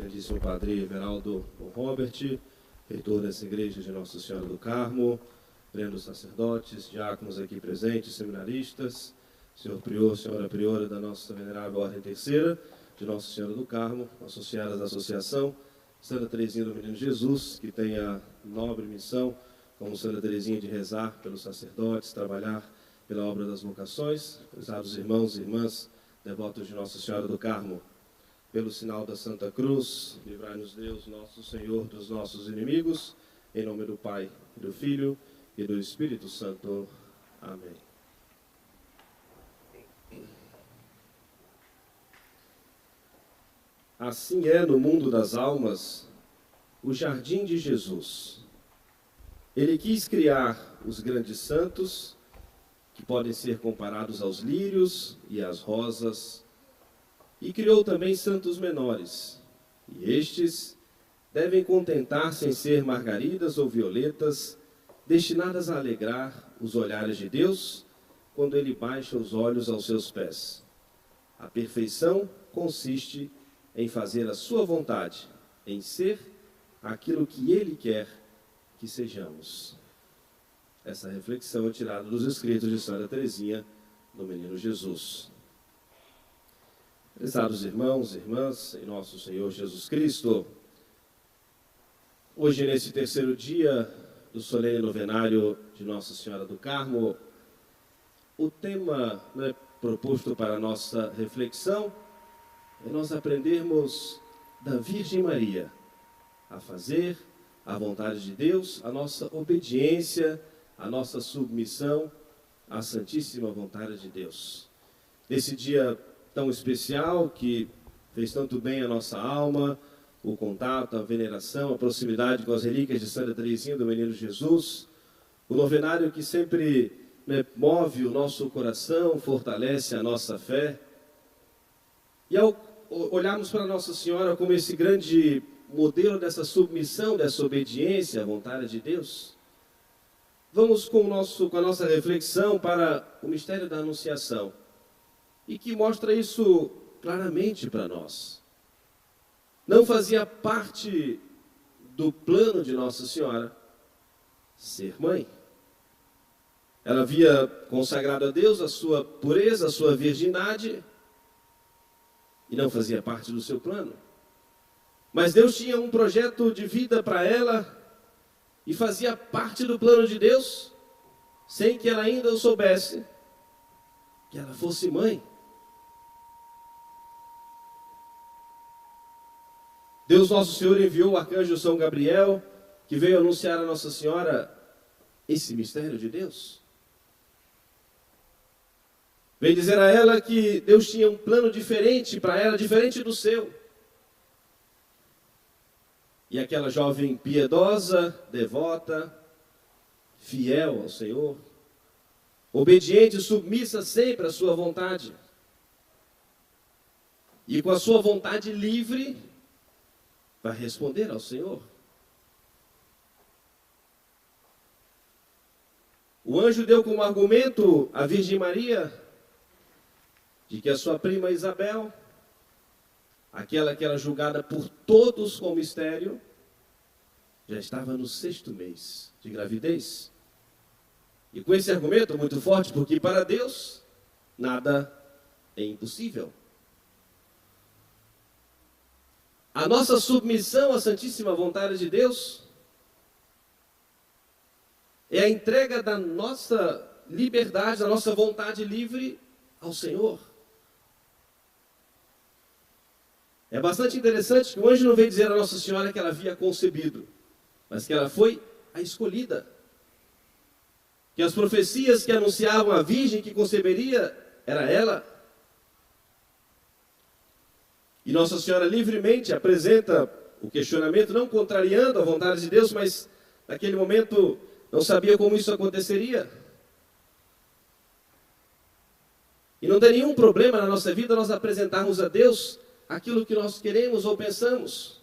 Grandíssimo Padre Everaldo Robert, reitor dessa igreja de Nossa Senhora do Carmo, plenos sacerdotes, diáconos aqui presentes, seminaristas, senhor prior, senhora priora da nossa venerável Ordem Terceira, de Nossa Senhora do Carmo, associadas à Associação Santa Teresinha do Menino Jesus, que tem a nobre missão, como Santa Teresinha, de rezar pelos sacerdotes, trabalhar pela obra das vocações. Prezados irmãos e irmãs, devotos de Nossa Senhora do Carmo, pelo sinal da Santa Cruz, livrai-nos Deus, nosso Senhor, dos nossos inimigos, em nome do Pai, do Filho e do Espírito Santo. Amém. Assim é no mundo das almas o jardim de Jesus. Ele quis criar os grandes santos, que podem ser comparados aos lírios e às rosas, e criou também santos menores, e estes devem contentar-se em ser margaridas ou violetas, destinadas a alegrar os olhares de Deus, quando Ele baixa os olhos aos seus pés. A perfeição consiste em fazer a sua vontade, em ser aquilo que Ele quer que sejamos. Essa reflexão é tirada dos escritos de Santa Teresinha do Menino Jesus. Prezados irmãos e irmãs, em nosso Senhor Jesus Cristo, hoje, nesse terceiro dia do solene novenário de Nossa Senhora do Carmo, o tema proposto para a nossa reflexão é nós aprendermos da Virgem Maria a fazer a vontade de Deus, a nossa obediência, a nossa submissão à santíssima vontade de Deus. Nesse dia tão especial, que fez tanto bem à nossa alma, o contato, a veneração, a proximidade com as relíquias de Santa Teresinha do Menino Jesus, o novenário que sempre move o nosso coração, fortalece a nossa fé. E ao olharmos para Nossa Senhora como esse grande modelo dessa submissão, dessa obediência à vontade de Deus, vamos com a nossa reflexão para o mistério da Anunciação, e que mostra isso claramente para nós. Não fazia parte do plano de Nossa Senhora ser mãe. Ela havia consagrado a Deus a sua pureza, a sua virgindade, e não fazia parte do seu plano. Mas Deus tinha um projeto de vida para ela, e fazia parte do plano de Deus, sem que ela ainda o soubesse, que ela fosse mãe. Deus Nosso Senhor enviou o arcanjo São Gabriel, que veio anunciar a Nossa Senhora esse mistério de Deus. Veio dizer a ela que Deus tinha um plano diferente para ela, diferente do seu. E aquela jovem piedosa, devota, fiel ao Senhor, obediente, submissa sempre à sua vontade, e com a sua vontade livre, vai responder ao Senhor. O anjo deu como argumento à Virgem Maria de que a sua prima Isabel, aquela que era julgada por todos com mistério, já estava no 6º mês de gravidez. E com esse argumento muito forte, porque para Deus nada é impossível. A nossa submissão à santíssima vontade de Deus é a entrega da nossa liberdade, da nossa vontade livre ao Senhor. É bastante interessante que o anjo não veio dizer a Nossa Senhora que ela havia concebido, mas que ela foi a escolhida. Que as profecias que anunciavam a Virgem que conceberia, era ela. E Nossa Senhora livremente apresenta o questionamento, não contrariando a vontade de Deus, mas naquele momento não sabia como isso aconteceria. E não tem nenhum problema na nossa vida nós apresentarmos a Deus aquilo que nós queremos ou pensamos,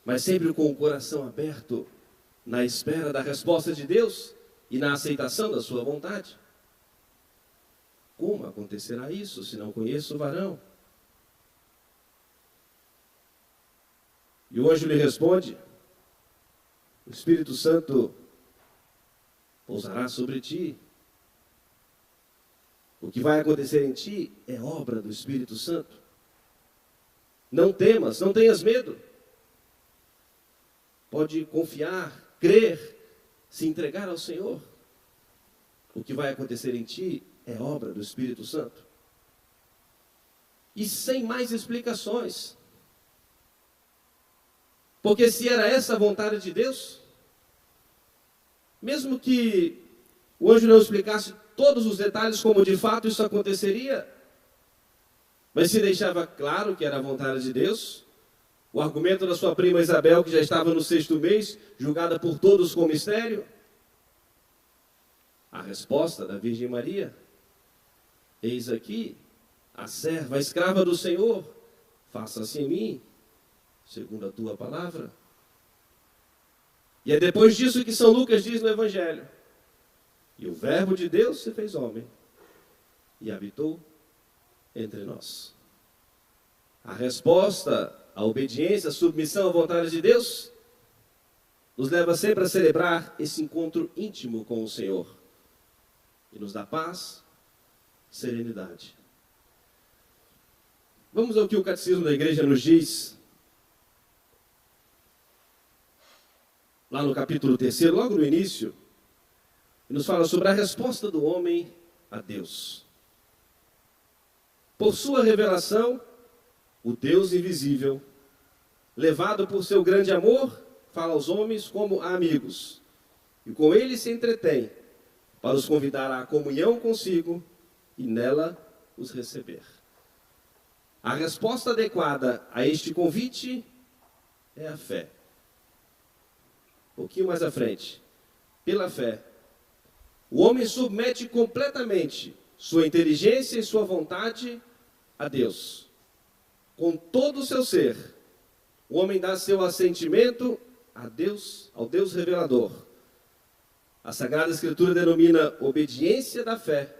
mas sempre com o coração aberto, na espera da resposta de Deus e na aceitação da sua vontade. Como acontecerá isso se não conheço o varão? E o anjo lhe responde: o Espírito Santo pousará sobre ti. O que vai acontecer em ti é obra do Espírito Santo. Não temas, não tenhas medo. Pode confiar, crer, se entregar ao Senhor. O que vai acontecer em ti é obra do Espírito Santo. E sem mais explicações. Porque se era essa a vontade de Deus, mesmo que o anjo não explicasse todos os detalhes como de fato isso aconteceria, mas se deixava claro que era a vontade de Deus, o argumento da sua prima Isabel, que já estava no 6º mês, julgada por todos com mistério, a resposta da Virgem Maria: eis aqui a serva, a escrava do Senhor, faça-se em mim segundo a tua palavra. E é depois disso que São Lucas diz no Evangelho: e o Verbo de Deus se fez homem e habitou entre nós. A resposta, a obediência, a submissão à vontade de Deus, nos leva sempre a celebrar esse encontro íntimo com o Senhor. E nos dá paz, serenidade. Vamos ao que o Catecismo da Igreja nos diz. Lá no capítulo 3, logo no início, nos fala sobre a resposta do homem a Deus. Por sua revelação, o Deus invisível, levado por seu grande amor, fala aos homens como a amigos, e com ele se entretém, para os convidar à comunhão consigo e nela os receber. A resposta adequada a este convite é a fé. Um pouquinho mais à frente. Pela fé, o homem submete completamente sua inteligência e sua vontade a Deus. Com todo o seu ser, o homem dá seu assentimento a Deus, ao Deus revelador. A Sagrada Escritura denomina obediência da fé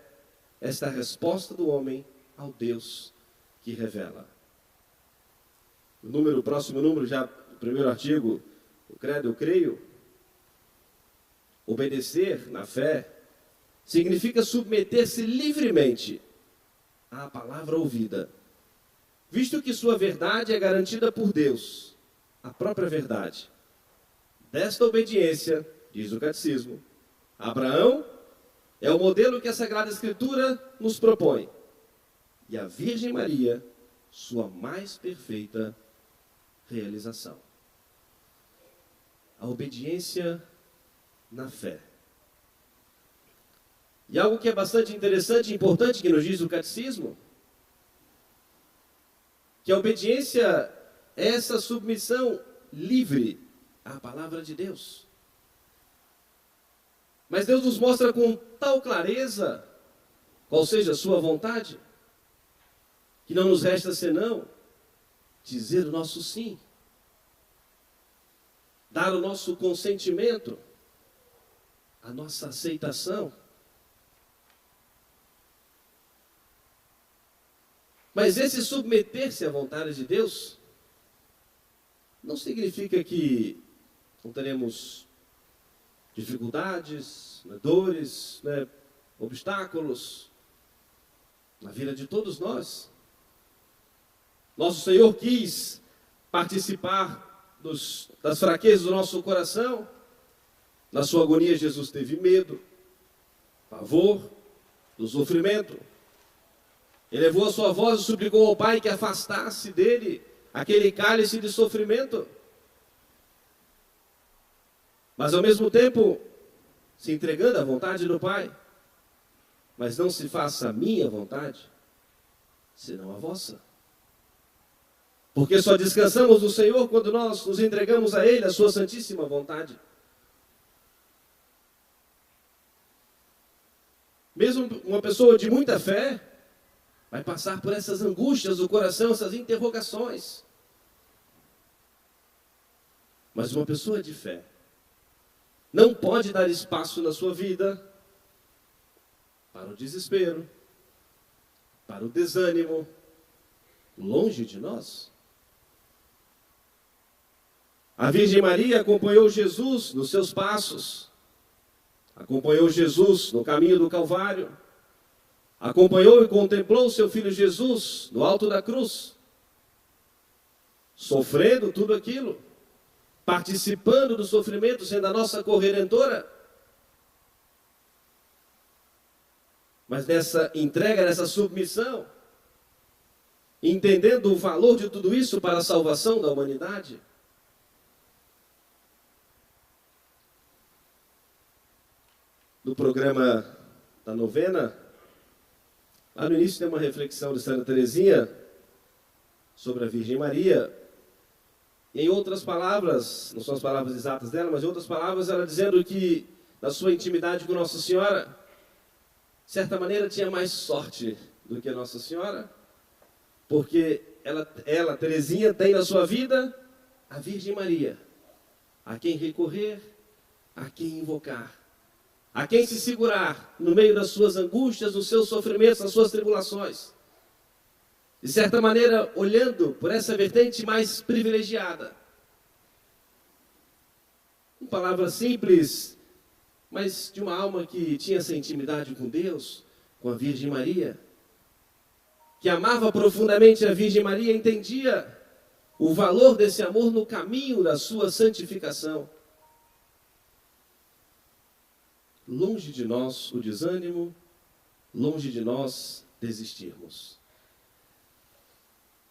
esta resposta do homem ao Deus que revela. O próximo número, já o primeiro artigo, o credo, eu creio. Obedecer na fé significa submeter-se livremente à palavra ouvida, visto que sua verdade é garantida por Deus, a própria verdade. Desta obediência, diz o Catecismo, Abraão é o modelo que a Sagrada Escritura nos propõe, e a Virgem Maria, sua mais perfeita realização. A obediência na fé. E algo que é bastante interessante e importante que nos diz o Catecismo, que a obediência é essa submissão livre à palavra de Deus. Mas Deus nos mostra com tal clareza qual seja a sua vontade, que não nos resta senão dizer o nosso sim, dar o nosso consentimento, a nossa aceitação. Mas esse submeter-se à vontade de Deus não significa que não teremos dificuldades, dores, obstáculos na vida de todos nós. Nosso Senhor quis participar das fraquezas do nosso coração. Na sua agonia, Jesus teve medo, pavor do sofrimento. Ele levou a sua voz e suplicou ao Pai que afastasse dele aquele cálice de sofrimento. Mas ao mesmo tempo, se entregando à vontade do Pai. Mas não se faça a minha vontade, senão a vossa. Porque só descansamos no Senhor quando nós nos entregamos a Ele, a sua santíssima vontade. Mesmo uma pessoa de muita fé vai passar por essas angústias do coração, essas interrogações. Mas uma pessoa de fé não pode dar espaço na sua vida para o desespero, para o desânimo, longe de nós. A Virgem Maria acompanhou Jesus nos seus passos, acompanhou Jesus no caminho do Calvário, acompanhou e contemplou seu filho Jesus no alto da cruz, sofrendo tudo aquilo, participando do sofrimento, sendo a nossa corredentora. Mas nessa entrega, nessa submissão, entendendo o valor de tudo isso para a salvação da humanidade, no programa da novena, lá no início tem uma reflexão de Santa Teresinha sobre a Virgem Maria. Em outras palavras, não são as palavras exatas dela, mas em outras palavras, ela dizendo que na sua intimidade com Nossa Senhora, de certa maneira, tinha mais sorte do que a Nossa Senhora, porque ela, Teresinha, tem na sua vida a Virgem Maria, a quem recorrer, a quem invocar, a quem se segurar no meio das suas angústias, dos seus sofrimentos, das suas tribulações. De certa maneira, olhando por essa vertente mais privilegiada. Em palavras simples, mas de uma alma que tinha essa intimidade com Deus, com a Virgem Maria, que amava profundamente a Virgem Maria, entendia o valor desse amor no caminho da sua santificação. Longe de nós o desânimo, longe de nós desistirmos.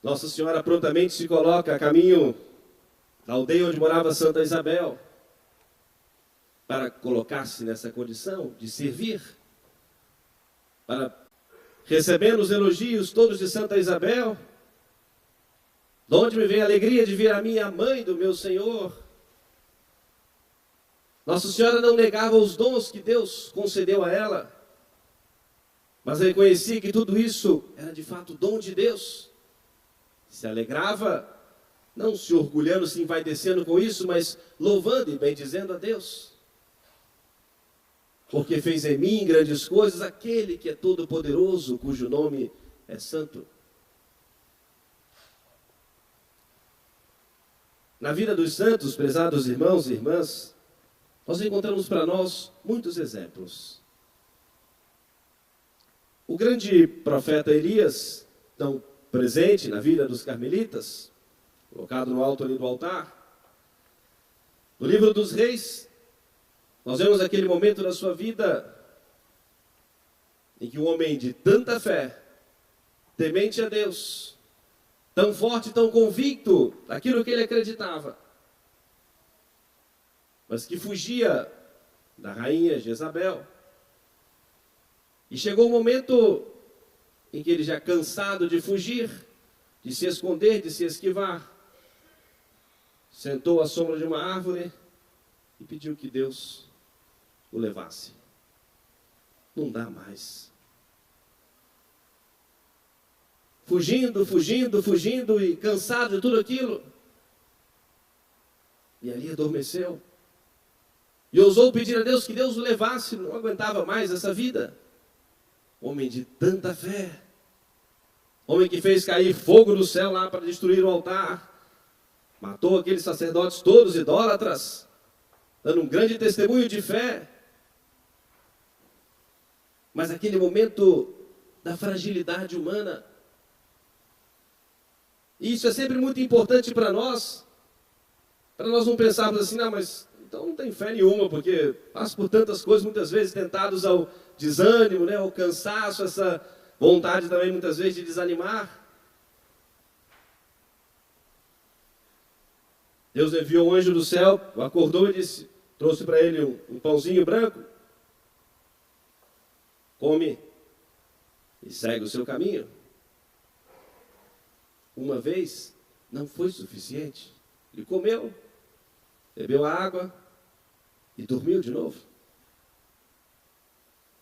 Nossa Senhora prontamente se coloca a caminho da aldeia onde morava Santa Isabel, para colocar-se nessa condição de servir, para recebendo os elogios todos de Santa Isabel, de onde me vem a alegria de ver a minha mãe do meu Senhor. Nossa Senhora não negava os dons que Deus concedeu a ela, mas reconhecia que tudo isso era de fato dom de Deus. Se alegrava, não se orgulhando, se envaidecendo com isso, mas louvando e bendizendo a Deus. Porque fez em mim grandes coisas aquele que é todo-poderoso, cujo nome é santo. Na vida dos santos, prezados irmãos e irmãs, nós encontramos para nós muitos exemplos. O grande profeta Elias, tão presente na vida dos carmelitas, colocado no alto ali do altar. No livro dos Reis, nós vemos aquele momento da sua vida em que um homem de tanta fé, temente a Deus, tão forte, tão convicto daquilo que ele acreditava, mas que fugia da rainha Jezabel. E chegou o momento em que ele, já cansado de fugir, de se esconder, de se esquivar, sentou à sombra de uma árvore e pediu que Deus o levasse. Não dá mais. Fugindo, fugindo, fugindo e cansado de tudo aquilo. E ali adormeceu. E ousou pedir a Deus que Deus o levasse, não aguentava mais essa vida. Homem de tanta fé. Homem que fez cair fogo do céu lá para destruir o altar. Matou aqueles sacerdotes todos idólatras, dando um grande testemunho de fé. Mas aquele momento da fragilidade humana, e isso é sempre muito importante para nós não pensarmos assim, não, mas então não tem fé nenhuma, porque passo por tantas coisas, muitas vezes tentados ao desânimo, né, ao cansaço, essa vontade também muitas vezes de desanimar. Deus enviou um anjo do céu, o acordou e disse, trouxe para ele um pãozinho branco. Come e segue o seu caminho. Uma vez não foi suficiente. Ele comeu, bebeu água e dormiu de novo.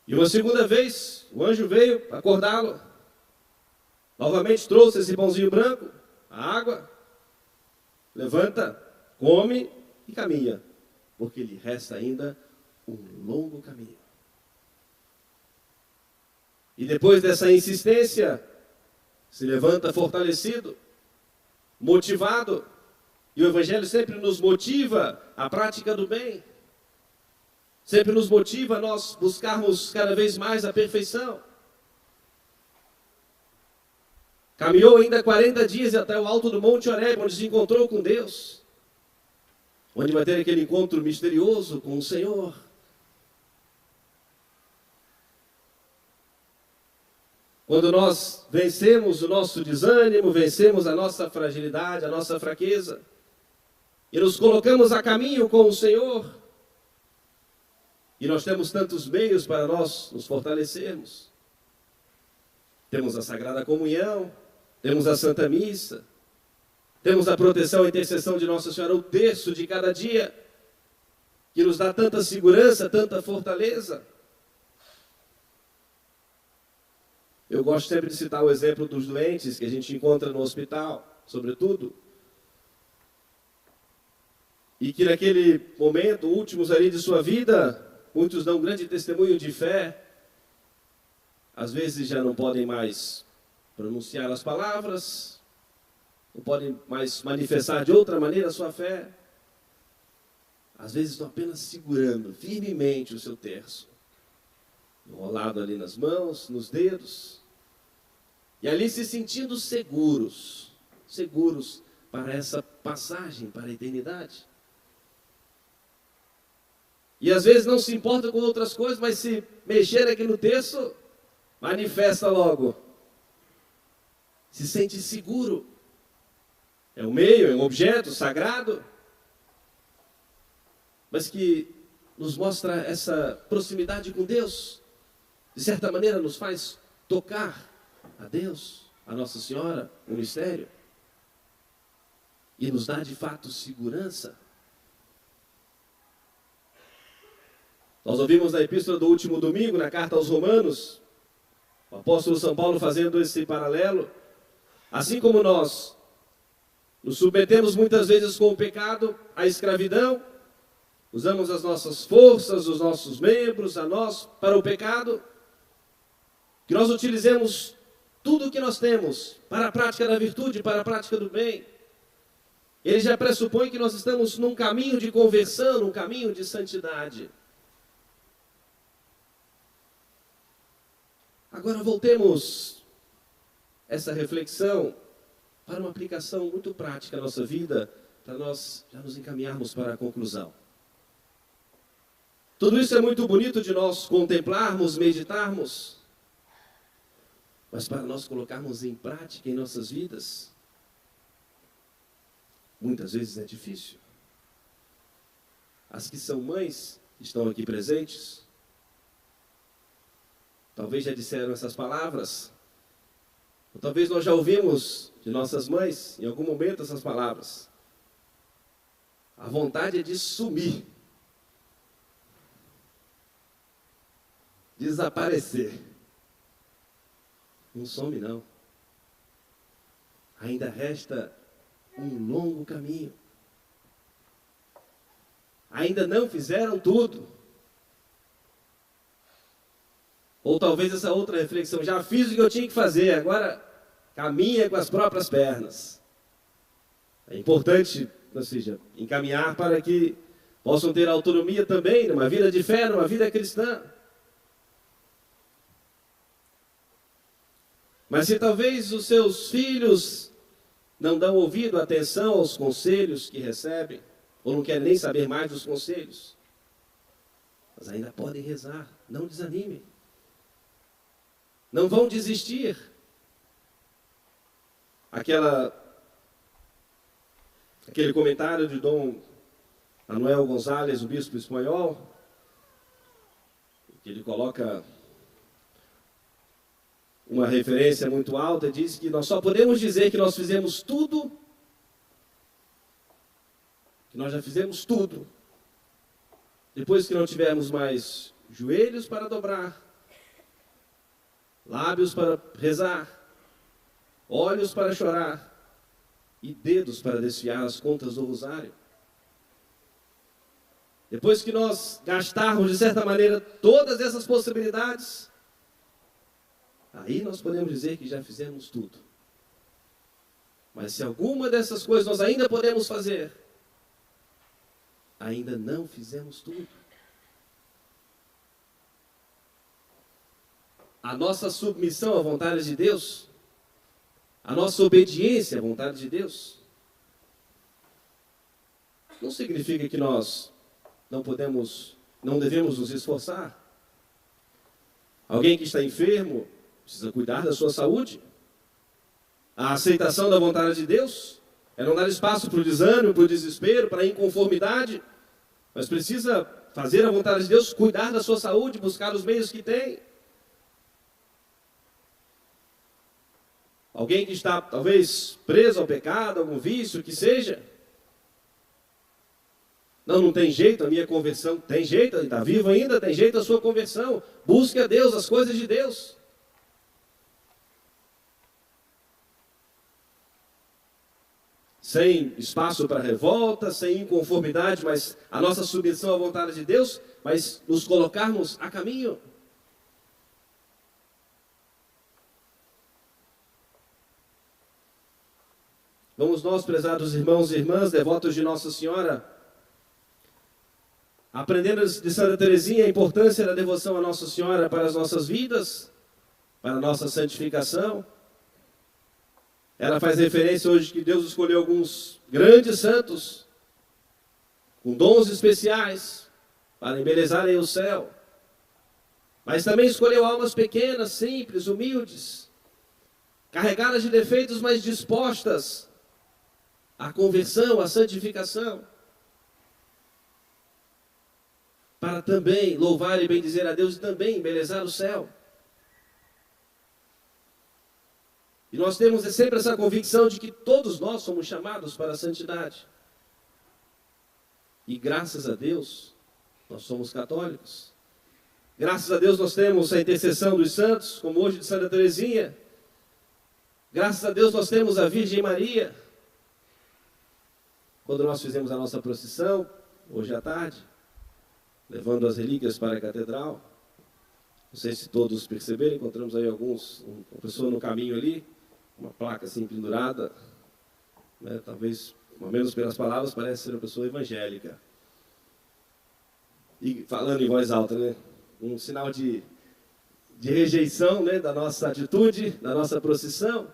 E uma segunda vez, o anjo veio acordá-lo. Novamente trouxe esse pãozinho branco, a água. Levanta, come e caminha, porque lhe resta ainda um longo caminho. E depois dessa insistência, se levanta fortalecido, motivado, E o Evangelho sempre nos motiva à prática do bem. Sempre nos motiva a nós buscarmos cada vez mais a perfeição. Caminhou ainda 40 dias até o alto do Monte Horebe, onde se encontrou com Deus. Onde vai ter aquele encontro misterioso com o Senhor. Quando nós vencemos o nosso desânimo, vencemos a nossa fragilidade, a nossa fraqueza, e nos colocamos a caminho com o Senhor, e nós temos tantos meios para nós nos fortalecermos. Temos a Sagrada Comunhão, temos a Santa Missa, temos a proteção e intercessão de Nossa Senhora, o terço de cada dia, que nos dá tanta segurança, tanta fortaleza. Eu gosto sempre de citar o exemplo dos doentes que a gente encontra no hospital, sobretudo, e que naquele momento, últimos ali de sua vida, muitos dão um grande testemunho de fé, às vezes já não podem mais pronunciar as palavras, não podem mais manifestar de outra maneira a sua fé, às vezes estão apenas segurando firmemente o seu terço, enrolado ali nas mãos, nos dedos, e ali se sentindo seguros para essa passagem para a eternidade. E às vezes não se importa com outras coisas, mas se mexer aqui no terço, manifesta logo. Se sente seguro. É um meio, é um objeto sagrado, mas que nos mostra essa proximidade com Deus. De certa maneira nos faz tocar a Deus, a Nossa Senhora, o mistério. E nos dá de fato segurança. Nós ouvimos na epístola do último domingo, na carta aos Romanos, o apóstolo São Paulo fazendo esse paralelo. Assim como nós nos submetemos muitas vezes com o pecado à escravidão, usamos as nossas forças, os nossos membros, a nós para o pecado, que nós utilizemos tudo o que nós temos para a prática da virtude, para a prática do bem. Ele já pressupõe que nós estamos num caminho de conversão, num caminho de santidade. Agora voltemos essa reflexão para uma aplicação muito prática na nossa vida, para nós já nos encaminharmos para a conclusão. Tudo isso é muito bonito de nós contemplarmos, meditarmos, mas para nós colocarmos em prática em nossas vidas, muitas vezes é difícil. As que são mães, que estão aqui presentes, talvez já disseram essas palavras, ou talvez nós já ouvimos de nossas mães, em algum momento, essas palavras. A vontade é de sumir, desaparecer. Não some, não. Ainda resta um longo caminho. Ainda não fizeram tudo. Ou talvez essa outra reflexão, já fiz o que eu tinha que fazer, agora caminha com as próprias pernas. É importante, ou seja, encaminhar para que possam ter autonomia também numa vida de fé, numa vida cristã. Mas se talvez os seus filhos não dão ouvido, atenção aos conselhos que recebem, ou não querem nem saber mais dos conselhos, mas ainda podem rezar, não desanimem. Não vão desistir. Aquele comentário de Dom Manuel González, o bispo espanhol, que ele coloca uma referência muito alta, diz que nós só podemos dizer que nós fizemos tudo, que nós já fizemos tudo, depois que não tivermos mais joelhos para dobrar, lábios para rezar, olhos para chorar e dedos para desfiar as contas do rosário. Depois que nós gastarmos, de certa maneira, todas essas possibilidades, aí nós podemos dizer que já fizemos tudo. Mas se alguma dessas coisas nós ainda podemos fazer, ainda não fizemos tudo. A nossa submissão à vontade de Deus, a nossa obediência à vontade de Deus, não significa que nós não devemos nos esforçar. Alguém que está enfermo precisa cuidar da sua saúde. A aceitação da vontade de Deus é não dar espaço para o desânimo, para o desespero, para a inconformidade, mas precisa fazer a vontade de Deus, cuidar da sua saúde, buscar os meios que tem. Alguém que está talvez preso ao pecado, algum vício, que seja. Não tem jeito a minha conversão. Tem jeito, está vivo ainda, tem jeito a sua conversão. Busque a Deus, as coisas de Deus. Sem espaço para revolta, sem inconformidade, mas a nossa submissão à vontade de Deus, mas nos colocarmos a caminho. Vamos nós, prezados irmãos e irmãs, devotos de Nossa Senhora, aprendendo de Santa Teresinha a importância da devoção a Nossa Senhora para as nossas vidas, para a nossa santificação. Ela faz referência hoje que Deus escolheu alguns grandes santos, com dons especiais, para embelezarem o céu. Mas também escolheu almas pequenas, simples, humildes, carregadas de defeitos, mas dispostas à conversão, à santificação, para também louvar e bendizer a Deus e também embelezar o céu. E nós temos sempre essa convicção de que todos nós somos chamados para a santidade. E graças a Deus, nós somos católicos. Graças a Deus nós temos a intercessão dos santos, como hoje de Santa Teresinha. Graças a Deus nós temos a Virgem Maria. Quando nós fizemos a nossa procissão, hoje à tarde, levando as relíquias para a catedral, não sei se todos perceberam, encontramos aí uma pessoa no caminho ali, uma placa assim pendurada, né, talvez, ao menos pelas palavras, parece ser uma pessoa evangélica. E falando em voz alta, né, um sinal de rejeição, né, da nossa atitude, da nossa procissão.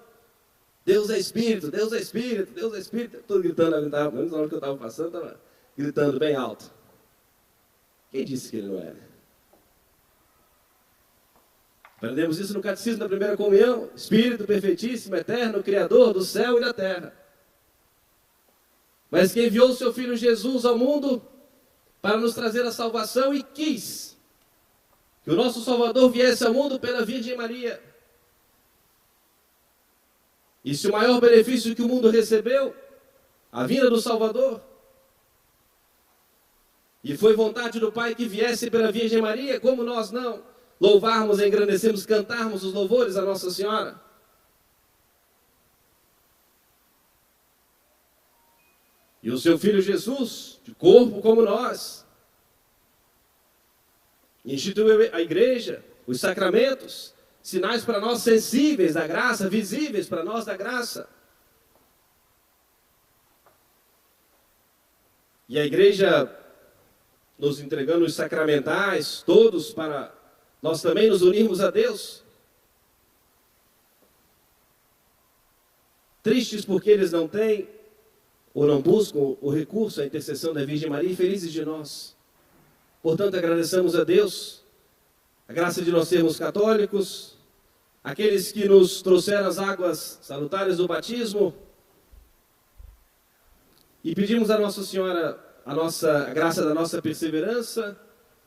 Deus é Espírito, Deus é Espírito, Deus é Espírito. Estou gritando, menos na hora que eu estava passando, estava gritando bem alto. Quem disse que ele não era? Aprendemos isso no Catecismo da Primeira Comunhão. Espírito perfeitíssimo, eterno, Criador do céu e da terra. Mas que enviou o seu Filho Jesus ao mundo para nos trazer a salvação e quis que o nosso Salvador viesse ao mundo pela Virgem Maria. E se o maior benefício que o mundo recebeu, a vinda do Salvador, e foi vontade do Pai que viesse pela Virgem Maria, como nós não louvarmos, engrandecermos, cantarmos os louvores à Nossa Senhora? E o seu Filho Jesus, de corpo como nós, instituiu a igreja, os sacramentos, sinais para nós sensíveis da graça, visíveis para nós da graça. E a igreja nos entregando os sacramentais, todos para nós também nos unirmos a Deus. Tristes porque eles não têm ou não buscam o recurso à intercessão da Virgem Maria, e felizes de nós. Portanto, agradecemos a Deus a graça de nós sermos católicos, aqueles que nos trouxeram as águas salutares do batismo, e pedimos a Nossa Senhora a graça da nossa perseverança,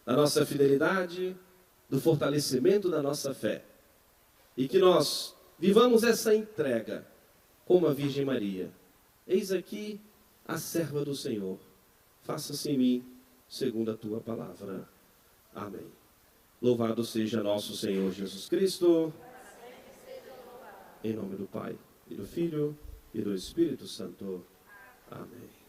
da nossa fidelidade, do fortalecimento da nossa fé. E que nós vivamos essa entrega como a Virgem Maria. Eis aqui a serva do Senhor. Faça-se em mim segundo a tua palavra. Amém. Louvado seja nosso Senhor Jesus Cristo. Em nome do Pai, e do Filho, e do Espírito Santo. Amém.